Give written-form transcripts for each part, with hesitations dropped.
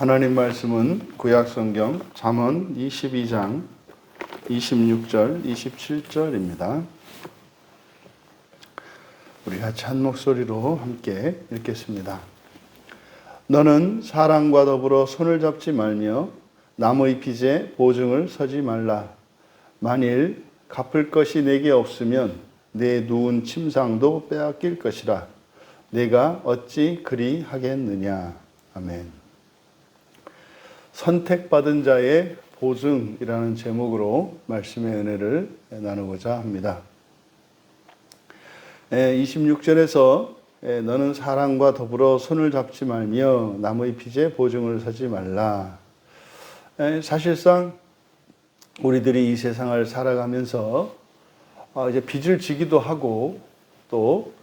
하나님 말씀은 구약성경 잠언 22장 26절, 27절입니다. 우리 같이 한 목소리로 함께 읽겠습니다. 너는 사랑과 더불어 손을 잡지 말며 남의 빚에 보증을 서지 말라. 만일 갚을 것이 내게 없으면 내 누운 침상도 빼앗길 것이라. 내가 어찌 그리 하겠느냐. 아멘. 선택받은 자의 보증이라는 제목으로 말씀의 은혜를 나누고자 합니다. 26절에서 너는 사랑과 더불어 손을 잡지 말며 남의 빚에 보증을 서지 말라. 사실상 우리들이 이 세상을 살아가면서 이제 빚을 지기도 하고 또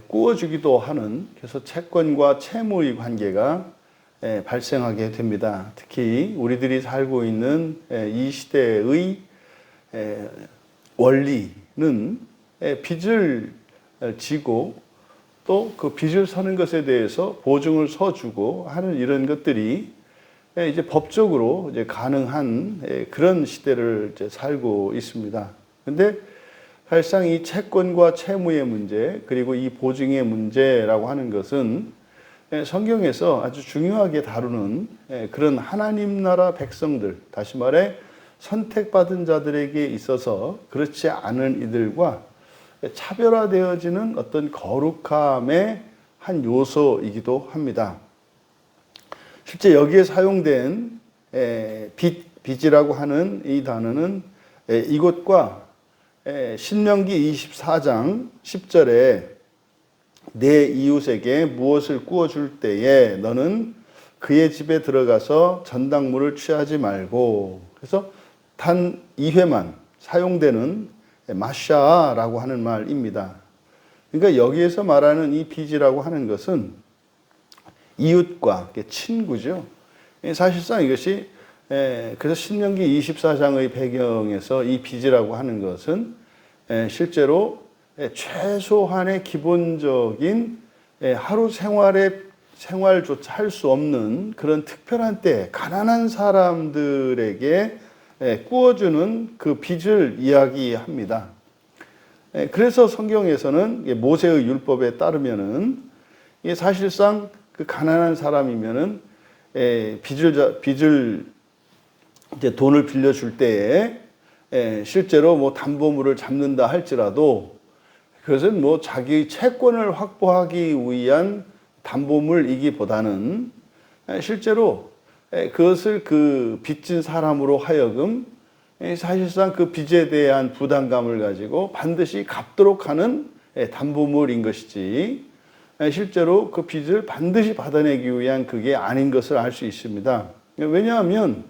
꾸어주기도 하는, 그래서 채권과 채무의 관계가 발생하게 됩니다. 특히 우리들이 살고 있는 이 시대의 원리는 빚을 지고 또 그 빚을 서는 것에 대해서 보증을 서주고 하는 이런 것들이 이제 법적으로 이제 가능한 그런 시대를 이제 살고 있습니다. 그런데 사실상 이 채권과 채무의 문제, 그리고 이 보증의 문제라고 하는 것은 성경에서 아주 중요하게 다루는 그런 하나님 나라 백성들, 다시 말해 선택받은 자들에게 있어서 그렇지 않은 이들과 차별화되어지는 어떤 거룩함의 한 요소이기도 합니다. 실제 여기에 사용된 빚이라고 하는 이 단어는 이것과 신명기 24장 10절에 내 이웃에게 무엇을 구워줄 때에 너는 그의 집에 들어가서 전당물을 취하지 말고, 그래서 단 2회만 사용되는 마샤라고 하는 말입니다. 그러니까 여기에서 말하는 이 빚이라고 하는 것은 이웃과 친구죠. 사실상 이것이 그래서 신명기 24장의 배경에서 이 빚이라고 하는 것은 실제로 최소한의 기본적인 하루 생활조차 할 수 없는 그런 특별한 때 가난한 사람들에게 꾸어주는 그 빚을 이야기합니다. 그래서 성경에서는 모세의 율법에 따르면은 사실상 그 가난한 사람이면은 빚을 이제 돈을 빌려줄 때에 실제로 뭐 담보물을 잡는다 할지라도 그것은 뭐 자기 채권을 확보하기 위한 담보물이기보다는 실제로 그것을 그 빚진 사람으로 하여금 사실상 그 빚에 대한 부담감을 가지고 반드시 갚도록 하는 담보물인 것이지 실제로 그 빚을 반드시 받아내기 위한 그게 아닌 것을 알 수 있습니다. 왜냐하면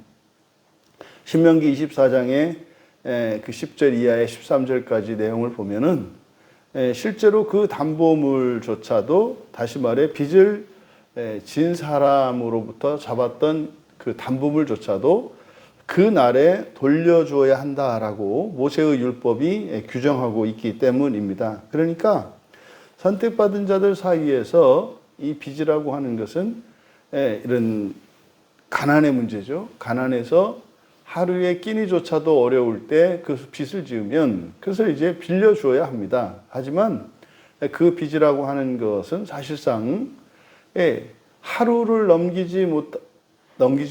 신명기 24장의 그 10절 이하의 13절까지 내용을 보면은 실제로 그 담보물조차도 다시 말해 빚을 진 사람으로부터 잡았던 그 담보물조차도 그 날에 돌려주어야 한다라고 모세의 율법이 규정하고 있기 때문입니다. 그러니까 선택받은 자들 사이에서 이 빚이라고 하는 것은 이런 가난의 문제죠. 가난해서 하루의 끼니조차도 어려울 때 그 빚을 지으면 그것을 이제 빌려주어야 합니다. 하지만 그 빚이라고 하는 것은 사실상 하루를 넘기지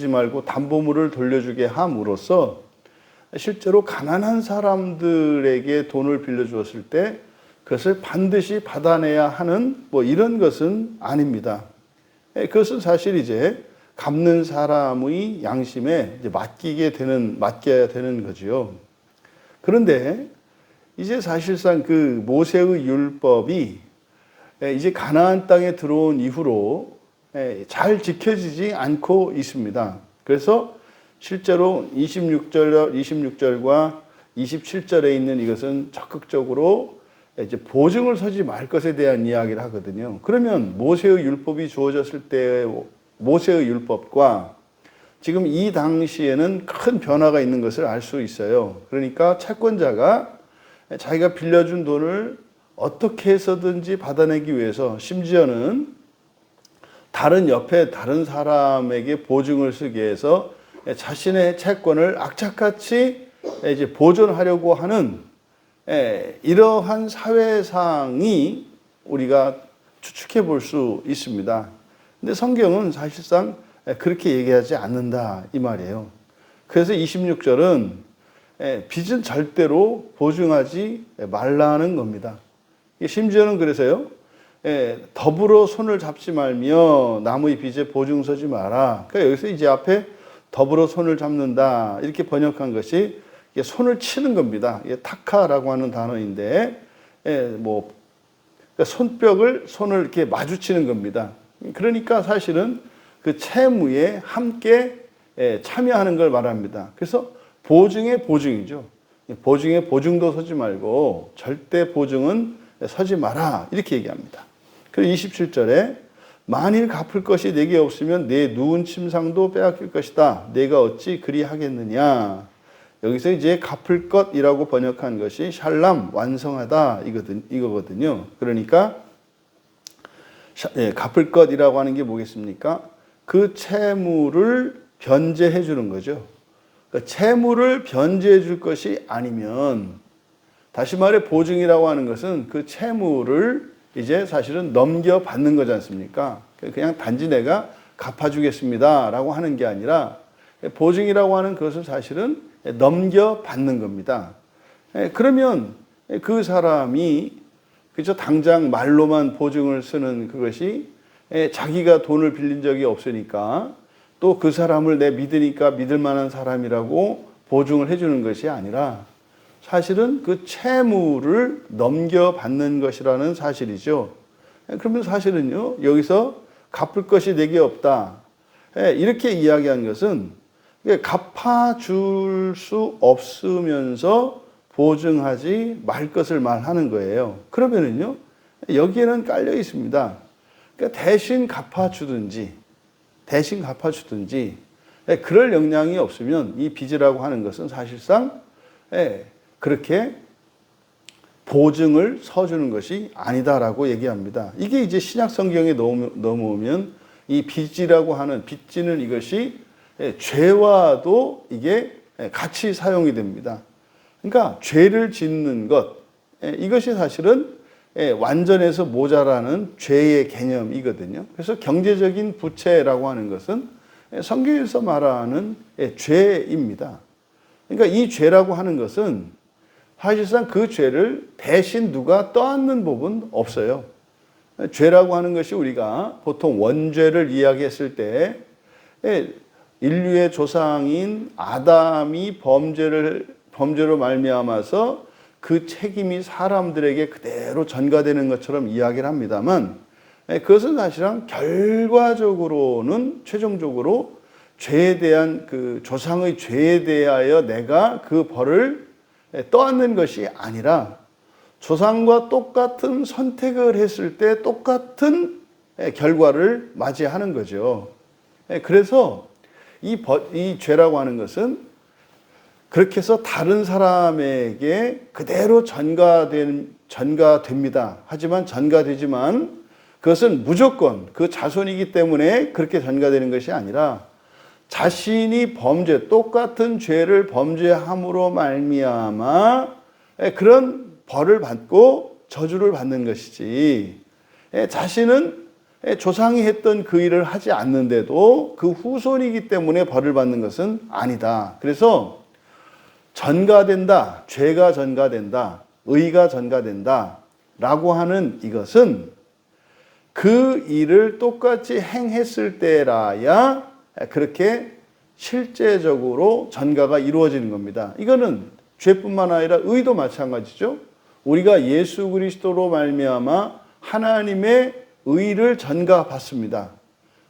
말고 담보물을 돌려주게 함으로써 실제로 가난한 사람들에게 돈을 빌려주었을 때 그것을 반드시 받아내야 하는 뭐 이런 것은 아닙니다. 그것은 사실 이제 갚는 사람의 양심에 이제 맡겨야 되는 거죠. 그런데 이제 사실상 그 모세의 율법이 이제 가나안 땅에 들어온 이후로 잘 지켜지지 않고 있습니다. 그래서 실제로 26절과 27절에 있는 이것은 적극적으로 이제 보증을 서지 말 것에 대한 이야기를 하거든요. 그러면 모세의 율법이 주어졌을 때 모세의 율법과 지금 이 당시에는 큰 변화가 있는 것을 알 수 있어요. 그러니까 채권자가 자기가 빌려준 돈을 어떻게 해서든지 받아내기 위해서 심지어는 옆에 다른 사람에게 보증을 쓰기 위해서 자신의 채권을 악착같이 이제 보존하려고 하는 이러한 사회상이 우리가 추측해 볼 수 있습니다. 근데 성경은 사실상 그렇게 얘기하지 않는다 이 말이에요. 그래서 26절은 빚은 절대로 보증하지 말라는 겁니다. 심지어는 그래서요, 더불어 손을 잡지 말며 남의 빚에 보증 서지 마라. 그러니까 여기서 이제 앞에 더불어 손을 잡는다 이렇게 번역한 것이 손을 치는 겁니다. 이게 타카라고 하는 단어인데, 그러니까 손을 이렇게 마주치는 겁니다. 그러니까 사실은 그 채무에 함께 참여하는 걸 말합니다. 그래서 보증의 보증이죠. 보증의 보증도 서지 말고 절대 보증은 서지 마라 이렇게 얘기합니다. 그리고 27절에 만일 갚을 것이 내게 없으면 내 누운 침상도 빼앗길 것이다. 내가 어찌 그리 하겠느냐. 여기서 이제 갚을 것이라고 번역한 것이 샬람 완성하다 이거거든요. 그러니까 갚을 것이라고 하는 게 뭐겠습니까? 그 채무를 변제해 주는 거죠. 그러니까 채무를 변제해 줄 것이 아니면, 다시 말해 보증이라고 하는 것은 그 채무를 이제 사실은 넘겨받는 거지 않습니까? 그냥 단지 내가 갚아주겠습니다 라고 하는 게 아니라, 보증이라고 하는 것은 사실은 넘겨받는 겁니다. 그러면 그 사람이 그저 당장 말로만 보증을 쓰는 그것이 자기가 돈을 빌린 적이 없으니까 또 그 사람을 내 믿으니까 믿을 만한 사람이라고 보증을 해주는 것이 아니라 사실은 그 채무를 넘겨받는 것이라는 사실이죠. 그러면 사실은요, 여기서 갚을 것이 내게 없다 이렇게 이야기한 것은 갚아줄 수 없으면서 보증하지 말 것을 말하는 거예요. 그러면은요, 여기에는 깔려 있습니다. 그러니까 대신 갚아주든지 그럴 역량이 없으면 이 빚이라고 하는 것은 사실상 그렇게 보증을 서주는 것이 아니다라고 얘기합니다. 이게 이제 신약 성경에 넘어오면 이 빚이라고 하는, 빚지는 이것이 죄와도 이게 같이 사용이 됩니다. 그러니까 죄를 짓는 것, 이것이 사실은 완전해서 모자라는 죄의 개념이거든요. 그래서 경제적인 부채라고 하는 것은 성경에서 말하는 죄입니다. 그러니까 이 죄라고 하는 것은 사실상 그 죄를 대신 누가 떠안는 법은 없어요. 죄라고 하는 것이 우리가 보통 원죄를 이야기했을 때 인류의 조상인 아담이 범죄로 말미암아서 그 책임이 사람들에게 그대로 전가되는 것처럼 이야기를 합니다만, 그것은 사실상 결과적으로는 최종적으로 죄에 대한 그 조상의 죄에 대하여 내가 그 벌을 떠안는 것이 아니라 조상과 똑같은 선택을 했을 때 똑같은 결과를 맞이하는 거죠. 그래서 이 죄라고 하는 것은 그렇게 해서 다른 사람에게 그대로 전가됩니다. 하지만 전가되지만 그것은 무조건 그 자손이기 때문에 그렇게 전가되는 것이 아니라 자신이 똑같은 죄를 범죄함으로 말미암아 그런 벌을 받고 저주를 받는 것이지, 자신은 조상이 했던 그 일을 하지 않는데도 그 후손이기 때문에 벌을 받는 것은 아니다. 그래서 전가된다, 죄가 전가된다, 의가 전가된다 라고 하는 이것은 그 일을 똑같이 행했을 때라야 그렇게 실제적으로 전가가 이루어지는 겁니다. 이거는 죄뿐만 아니라 의도 마찬가지죠. 우리가 예수 그리스도로 말미암아 하나님의 의를 전가받습니다.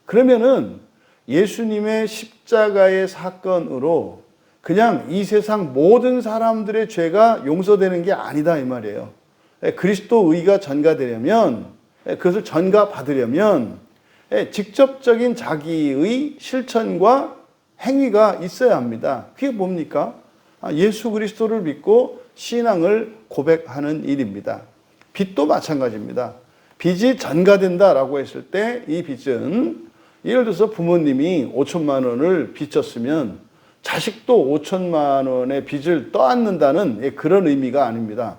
그러면은 예수님의 십자가의 사건으로 그냥 이 세상 모든 사람들의 죄가 용서되는 게 아니다 이 말이에요. 그리스도 의가 전가되려면, 그것을 전가받으려면 직접적인 자기의 실천과 행위가 있어야 합니다. 그게 뭡니까? 예수 그리스도를 믿고 신앙을 고백하는 일입니다. 빚도 마찬가지입니다. 빚이 전가된다라고 했을 때 이 빚은 예를 들어서 부모님이 5천만 원을 빚졌으면 자식도 5천만 원의 빚을 떠안는다는 그런 의미가 아닙니다.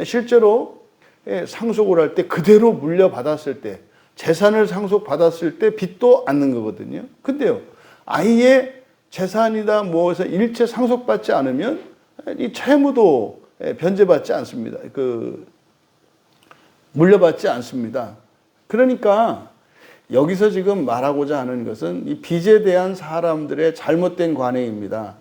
실제로 상속을 할 때 그대로 물려받았을 때 재산을 상속받았을 때 빚도 않는 거거든요. 근데요, 아예 재산이다 뭐해서 일체 상속받지 않으면 이 채무도 변제받지 않습니다. 물려받지 않습니다. 그러니까 여기서 지금 말하고자 하는 것은 이 빚에 대한 사람들의 잘못된 관행입니다.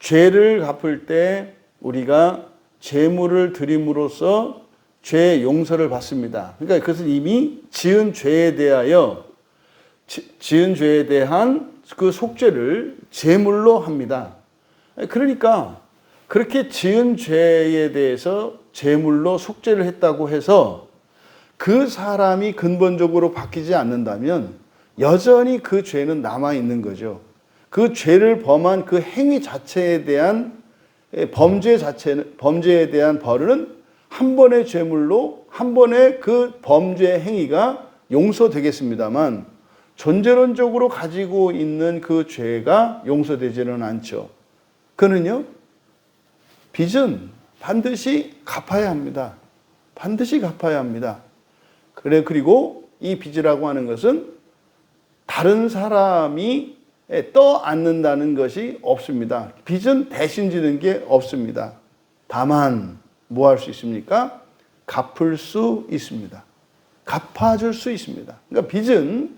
죄를 갚을 때 우리가 재물을 드림으로써 죄의 용서를 받습니다. 그러니까 그것은 이미 지은 죄에 대한 그 속죄를 제물로 합니다. 그러니까 그렇게 지은 죄에 대해서 제물로 속죄를 했다고 해서 그 사람이 근본적으로 바뀌지 않는다면 여전히 그 죄는 남아있는 거죠. 그 죄를 범한 그 행위 자체에 대한 범죄에 대한 벌은 한 번의 죄물로 한 번의 그 범죄 행위가 용서되겠습니다만 존재론적으로 가지고 있는 그 죄가 용서되지는 않죠. 그는요, 빚은 반드시 갚아야 합니다. 반드시 갚아야 합니다. 그리고 이 빚이라고 하는 것은 다른 사람이 떠안는다는 것이 없습니다. 빚은 대신 지는 게 없습니다. 다만 뭐 할 수 있습니까? 갚을 수 있습니다. 갚아줄 수 있습니다. 그러니까 빚은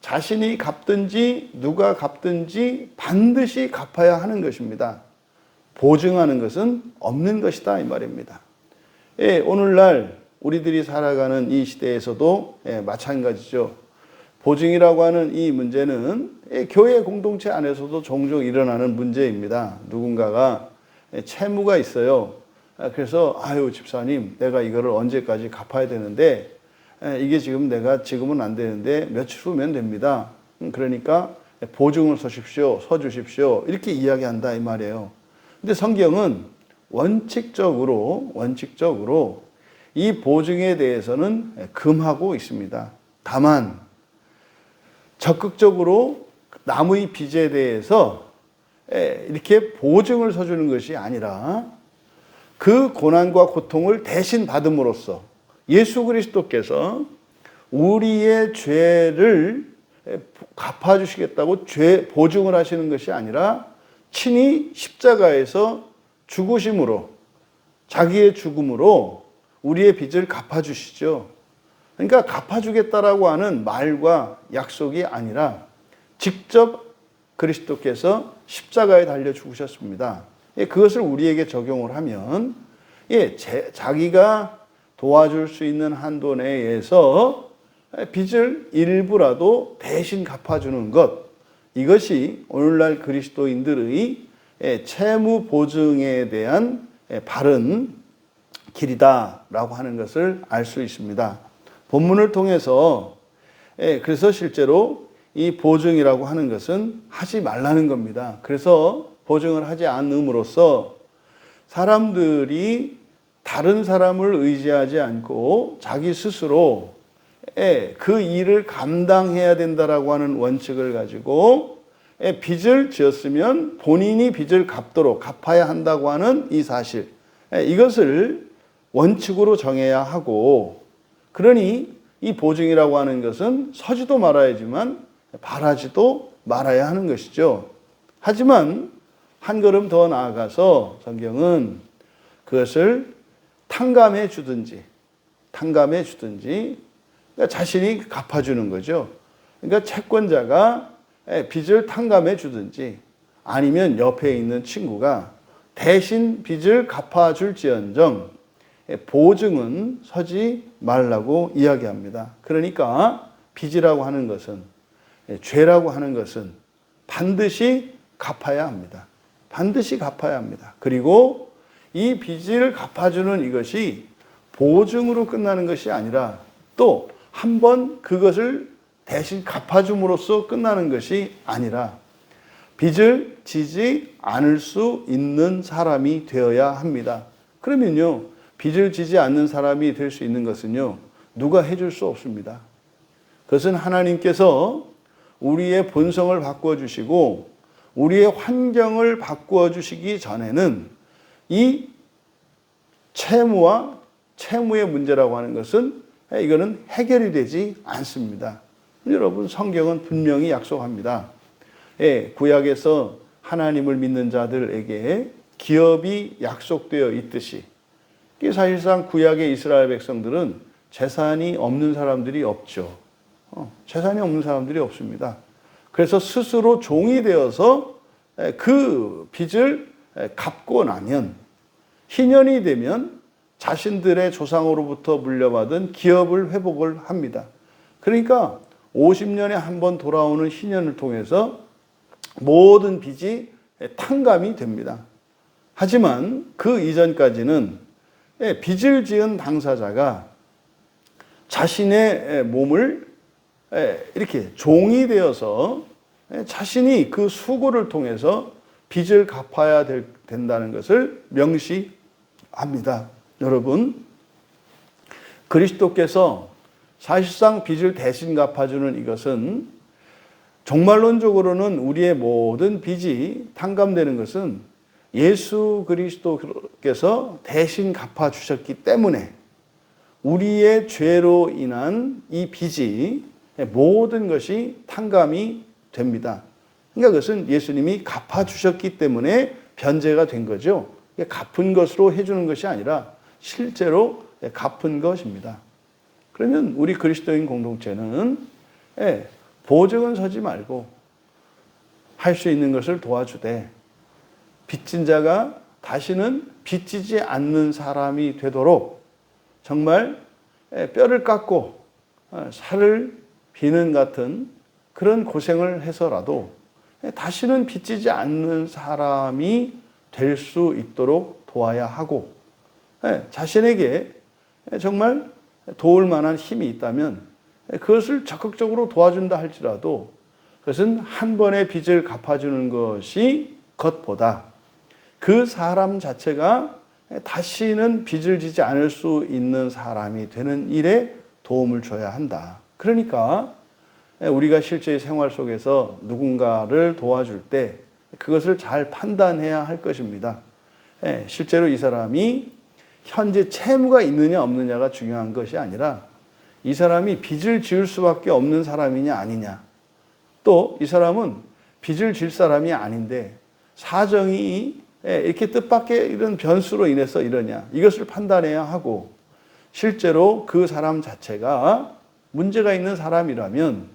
자신이 갚든지 누가 갚든지 반드시 갚아야 하는 것입니다. 보증하는 것은 없는 것이다 이 말입니다. 오늘날 우리들이 살아가는 이 시대에서도 마찬가지죠. 보증이라고 하는 이 문제는 교회 공동체 안에서도 종종 일어나는 문제입니다. 누군가가 채무가 있어요. 그래서 아유 집사님, 내가 이거를 언제까지 갚아야 되는데 이게 지금은 안 되는데 며칠 후면 됩니다. 그러니까 보증을 서주십시오. 이렇게 이야기한다 이 말이에요. 근데 성경은 원칙적으로 이 보증에 대해서는 금하고 있습니다. 다만 적극적으로 남의 빚에 대해서 이렇게 보증을 서주는 것이 아니라 그 고난과 고통을 대신 받음으로써 예수 그리스도께서 우리의 죄를 갚아주시겠다고 보증을 하시는 것이 아니라 친히 십자가에서 죽으심으로, 자기의 죽음으로 우리의 빚을 갚아주시죠. 그러니까 갚아주겠다라고 하는 말과 약속이 아니라 직접 그리스도께서 십자가에 달려 죽으셨습니다. 그것을 우리에게 적용을 하면 자기가 도와줄 수 있는 한도 내에서 빚을 일부라도 대신 갚아주는 것, 이것이 오늘날 그리스도인들의 채무 보증에 대한 바른 길이다라고 하는 것을 알 수 있습니다. 본문을 통해서 그래서 실제로 이 보증이라고 하는 것은 하지 말라는 겁니다. 그래서 보증을 하지 않음으로써 사람들이 다른 사람을 의지하지 않고 자기 스스로 그 일을 감당해야 된다라고 하는 원칙을 가지고 빚을 지었으면 본인이 빚을 갚아야 한다고 하는 이 사실, 이것을 원칙으로 정해야 하고, 그러니 이 보증이라고 하는 것은 서지도 말아야지만 바라지도 말아야 하는 것이죠. 하지만 한 걸음 더 나아가서 성경은 그것을 탕감해 주든지 그러니까 자신이 갚아주는 거죠. 그러니까 채권자가 빚을 탕감해 주든지 아니면 옆에 있는 친구가 대신 빚을 갚아줄지언정 보증은 서지 말라고 이야기합니다. 그러니까 빚이라고 하는 것은, 죄라고 하는 것은 반드시 갚아야 합니다. 반드시 갚아야 합니다. 그리고 이 빚을 갚아주는 이것이 보증으로 끝나는 것이 아니라 또 한 번 그것을 대신 갚아줌으로써 끝나는 것이 아니라 빚을 지지 않을 수 있는 사람이 되어야 합니다. 그러면요, 빚을 지지 않는 사람이 될 수 있는 것은요, 누가 해줄 수 없습니다. 그것은 하나님께서 우리의 본성을 바꾸어 주시고 우리의 환경을 바꾸어 주시기 전에는 이 채무와 채무의 문제라고 하는 것은 이거는 해결이 되지 않습니다. 여러분, 성경은 분명히 약속합니다. 구약에서 하나님을 믿는 자들에게 기업이 약속되어 있듯이, 사실상 구약의 이스라엘 백성들은 재산이 없는 사람들이 없죠. 재산이 없는 사람들이 없습니다. 그래서 스스로 종이 되어서 그 빚을 갚고 나면, 희년이 되면 자신들의 조상으로부터 물려받은 기업을 회복을 합니다. 그러니까 50년에 한 번 돌아오는 희년을 통해서 모든 빚이 탕감이 됩니다. 하지만 그 이전까지는 빚을 지은 당사자가 자신의 몸을 이렇게 종이 되어서 자신이 그 수고를 통해서 빚을 갚아야 된다는 것을 명시합니다. 여러분, 그리스도께서 사실상 빚을 대신 갚아주는 이것은, 종말론적으로는 우리의 모든 빚이 탕감되는 것은 예수 그리스도께서 대신 갚아주셨기 때문에 우리의 죄로 인한 이 빚이 모든 것이 탕감이 됩니다. 그러니까 그것은 예수님이 갚아주셨기 때문에 변제가 된 거죠. 갚은 것으로 해주는 것이 아니라 실제로 갚은 것입니다. 그러면 우리 그리스도인 공동체는 보증은 서지 말고 할 수 있는 것을 도와주되, 빚진 자가 다시는 빚지지 않는 사람이 되도록 정말 뼈를 깎고 살을 비는 같은 그런 고생을 해서라도 다시는 빚지지 않는 사람이 될 수 있도록 도와야 하고, 자신에게 정말 도울 만한 힘이 있다면 그것을 적극적으로 도와준다 할지라도 그것은 한 번의 빚을 갚아주는 것이 것보다 그 사람 자체가 다시는 빚을 지지 않을 수 있는 사람이 되는 일에 도움을 줘야 한다. 그러니까 우리가 실제의 생활 속에서 누군가를 도와줄 때 그것을 잘 판단해야 할 것입니다. 실제로 이 사람이 현재 채무가 있느냐 없느냐가 중요한 것이 아니라 이 사람이 빚을 지을 수밖에 없는 사람이냐 아니냐, 또 이 사람은 빚을 질 사람이 아닌데 사정이 이렇게 뜻밖의 이런 변수로 인해서 이러냐, 이것을 판단해야 하고, 실제로 그 사람 자체가 문제가 있는 사람이라면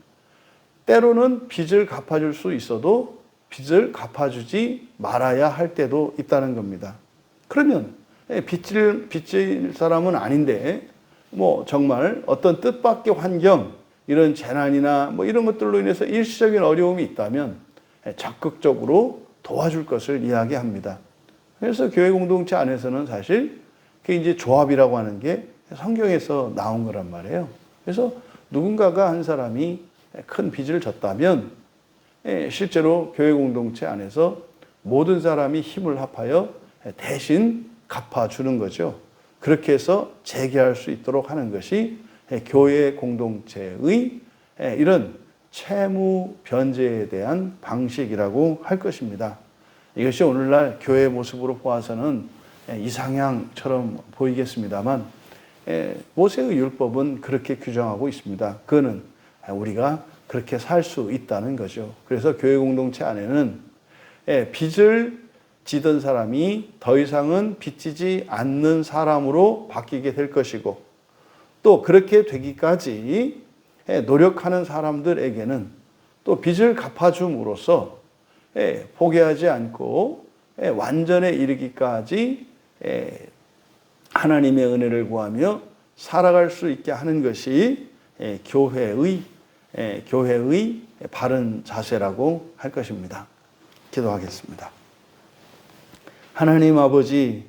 때로는 빚을 갚아줄 수 있어도 빚을 갚아주지 말아야 할 때도 있다는 겁니다. 그러면 빚질 사람은 아닌데 정말 어떤 뜻밖의 환경, 이런 재난이나 이런 것들로 인해서 일시적인 어려움이 있다면 적극적으로 도와줄 것을 이야기합니다. 그래서 교회 공동체 안에서는 사실 그게 이제 조합이라고 하는 게 성경에서 나온 거란 말이에요. 그래서 누군가가 한 사람이 큰 빚을 졌다면 실제로 교회 공동체 안에서 모든 사람이 힘을 합하여 대신 갚아주는 거죠. 그렇게 해서 재개할 수 있도록 하는 것이 교회 공동체의 이런 채무 변제에 대한 방식이라고 할 것입니다. 이것이 오늘날 교회의 모습으로 보아서는 이상향처럼 보이겠습니다만 모세의 율법은 그렇게 규정하고 있습니다. 그거는 우리가 그렇게 살 수 있다는 거죠. 그래서 교회 공동체 안에는 빚을 지던 사람이 더 이상은 빚지지 않는 사람으로 바뀌게 될 것이고, 또 그렇게 되기까지 노력하는 사람들에게는 또 빚을 갚아줌으로써 포기하지 않고 완전에 이르기까지 하나님의 은혜를 구하며 살아갈 수 있게 하는 것이 교회의 바른 자세라고 할 것입니다. 기도하겠습니다. 하나님 아버지,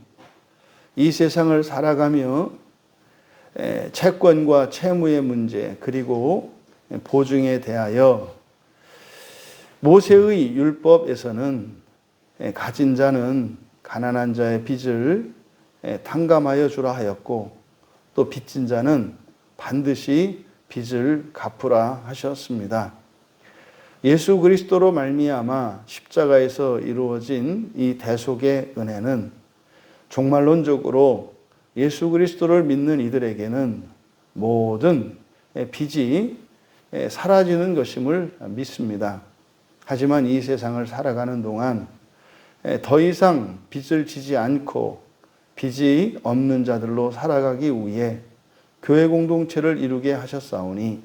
이 세상을 살아가며 채권과 채무의 문제, 그리고 보증에 대하여 모세의 율법에서는 가진 자는 가난한 자의 빚을 탕감하여 주라 하였고 또 빚진 자는 반드시 빚을 갚으라 하셨습니다. 예수 그리스도로 말미암아 십자가에서 이루어진 이 대속의 은혜는 종말론적으로 예수 그리스도를 믿는 이들에게는 모든 빚이 사라지는 것임을 믿습니다. 하지만 이 세상을 살아가는 동안 더 이상 빚을 지지 않고 빚이 없는 자들로 살아가기 위해 교회 공동체를 이루게 하셨사오니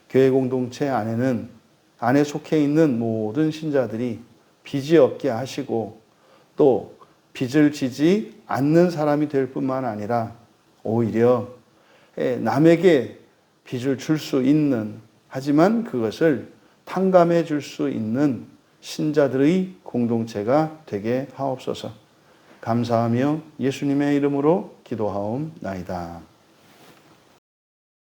교회 공동체 안에 속해 있는 모든 신자들이 빚이 없게 하시고 또 빚을 지지 않는 사람이 될 뿐만 아니라 오히려 남에게 빚을 줄 수 있는, 하지만 그것을 탕감해 줄 수 있는 신자들의 공동체가 되게 하옵소서. 감사하며 예수님의 이름으로 기도하옵나이다.